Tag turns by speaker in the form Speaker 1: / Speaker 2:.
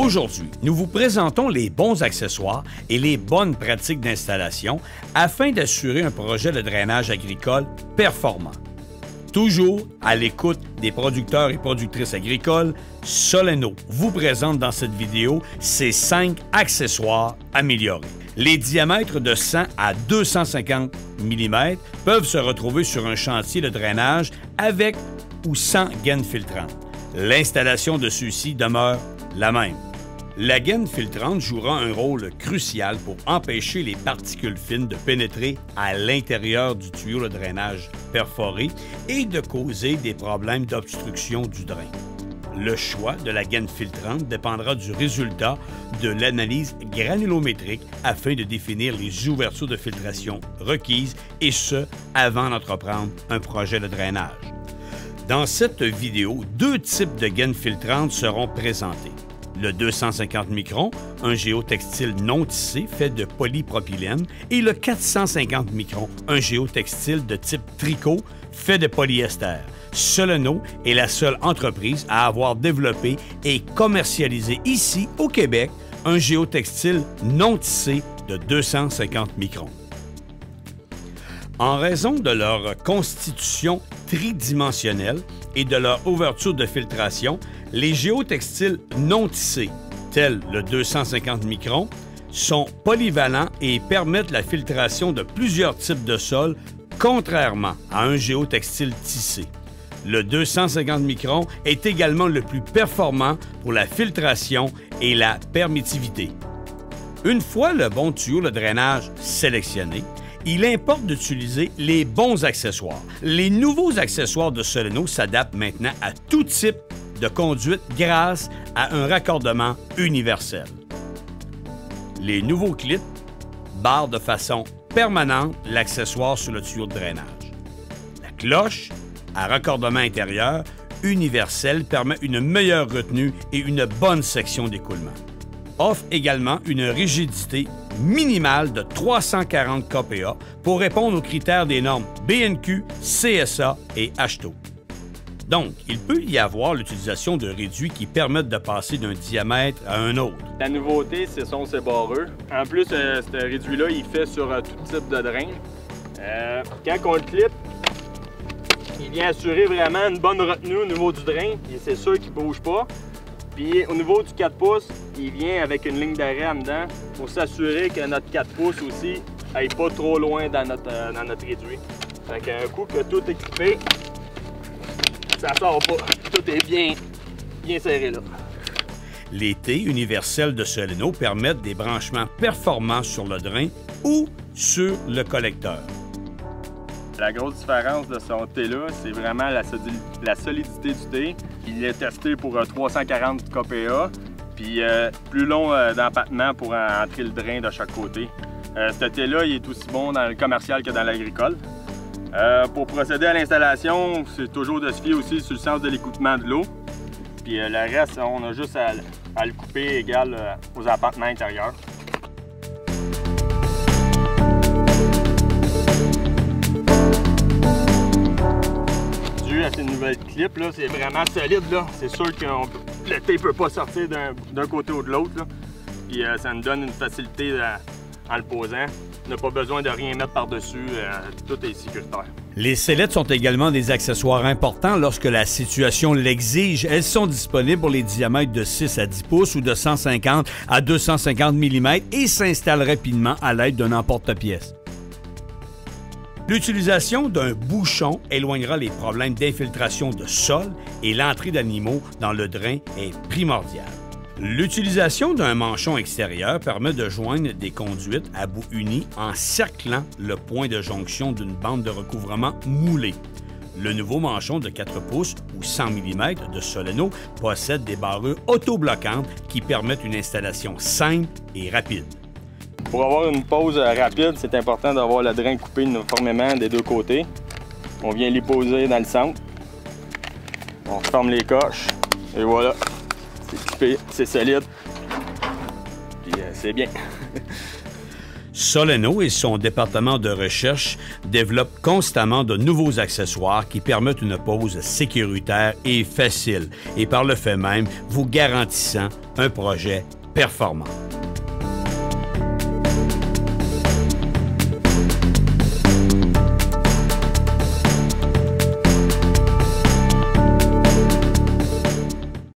Speaker 1: Aujourd'hui, nous vous présentons les bons accessoires et les bonnes pratiques d'installation afin d'assurer un projet de drainage agricole performant. Toujours à l'écoute des producteurs et productrices agricoles, Soleno vous présente dans cette vidéo ces 5 accessoires améliorés. Les diamètres de 100 à 250 mm peuvent se retrouver sur un chantier de drainage avec ou sans gaine filtrante. L'installation de ceux-ci demeure la même. La gaine filtrante jouera un rôle crucial pour empêcher les particules fines de pénétrer à l'intérieur du tuyau de drainage perforé et de causer des problèmes d'obstruction du drain. Le choix de la gaine filtrante dépendra du résultat de l'analyse granulométrique afin de définir les ouvertures de filtration requises et ce, avant d'entreprendre un projet de drainage. Dans cette vidéo, 2 types de gaines filtrantes seront présentés. Le 250 microns, un géotextile non tissé fait de polypropylène, et le 450 microns, un géotextile de type tricot fait de polyester. Soleno est la seule entreprise à avoir développé et commercialisé ici, au Québec, un géotextile non tissé de 250 microns. En raison de leur constitution tridimensionnelle et de leur ouverture de filtration, les géotextiles non tissés, tels le 250 microns, sont polyvalents et permettent la filtration de plusieurs types de sols, contrairement à un géotextile tissé. Le 250 microns est également le plus performant pour la filtration et la permittivité. Une fois le bon tuyau de drainage sélectionné, il importe d'utiliser les bons accessoires. Les nouveaux accessoires de Soleno s'adaptent maintenant à tout type de conduite grâce à un raccordement universel. Les nouveaux clips barrent de façon permanente l'accessoire sur le tuyau de drainage. La cloche à raccordement intérieur universel permet une meilleure retenue et une bonne section d'écoulement. Offre également une rigidité minimale de 340 kPa pour répondre aux critères des normes BNQ, CSA et HTO. Donc, il peut y avoir l'utilisation de réduits qui permettent de passer d'un diamètre à un autre.
Speaker 2: La nouveauté, ce sont ces barreux. En plus, ce réduit-là, il fait sur tout type de drain. Quand on le clip, il vient assurer vraiment une bonne retenue au niveau du drain. C'est sûr qu'il ne bouge pas. Puis au niveau du 4 pouces, il vient avec une ligne d'arrêt en dedans pour s'assurer que notre 4 pouces aussi n'aille pas trop loin dans notre réduit. Fait qu'un coup que tout est équipé, ça sort pas. Tout est bien serré là.
Speaker 1: Les T universels de Soleno permettent des branchements performants sur le drain ou sur le collecteur.
Speaker 2: La grosse différence de son T-là, c'est vraiment la solidité du T. Il est testé pour 340 kPa, puis plus long d'empattement pour entrer le drain de chaque côté. Ce T-là, il est aussi bon dans le commercial que dans l'agricole. Pour procéder à l'installation, c'est toujours de se fier aussi sur le sens de l'écoutement de l'eau. Puis le reste, on a juste à le couper égal aux empattements intérieurs. À ces nouvelles clips, c'est vraiment solide. C'est sûr que le T ne peut pas sortir d'un côté ou de l'autre. Puis ça nous donne une facilité en le posant. On n'a pas besoin de rien mettre par-dessus. Tout est sécuritaire.
Speaker 1: Les sellettes sont également des accessoires importants lorsque la situation l'exige. Elles sont disponibles pour les diamètres de 6 à 10 pouces ou de 150 à 250 mm et s'installent rapidement à l'aide d'un emporte-pièce. L'utilisation d'un bouchon éloignera les problèmes d'infiltration de sol et l'entrée d'animaux dans le drain est primordiale. L'utilisation d'un manchon extérieur permet de joindre des conduites à bout uni en cerclant le point de jonction d'une bande de recouvrement moulée. Le nouveau manchon de 4 pouces ou 100 mm de Soleno possède des barreux autobloquantes qui permettent une installation simple et rapide.
Speaker 2: Pour avoir une pose rapide, c'est important d'avoir le drain coupé uniformément des deux côtés. On vient l'y poser dans le centre. On ferme les coches et voilà, c'est coupé, c'est solide. Puis c'est bien.
Speaker 1: Soleno et son département de recherche développent constamment de nouveaux accessoires qui permettent une pose sécuritaire et facile, et par le fait même, vous garantissant un projet performant.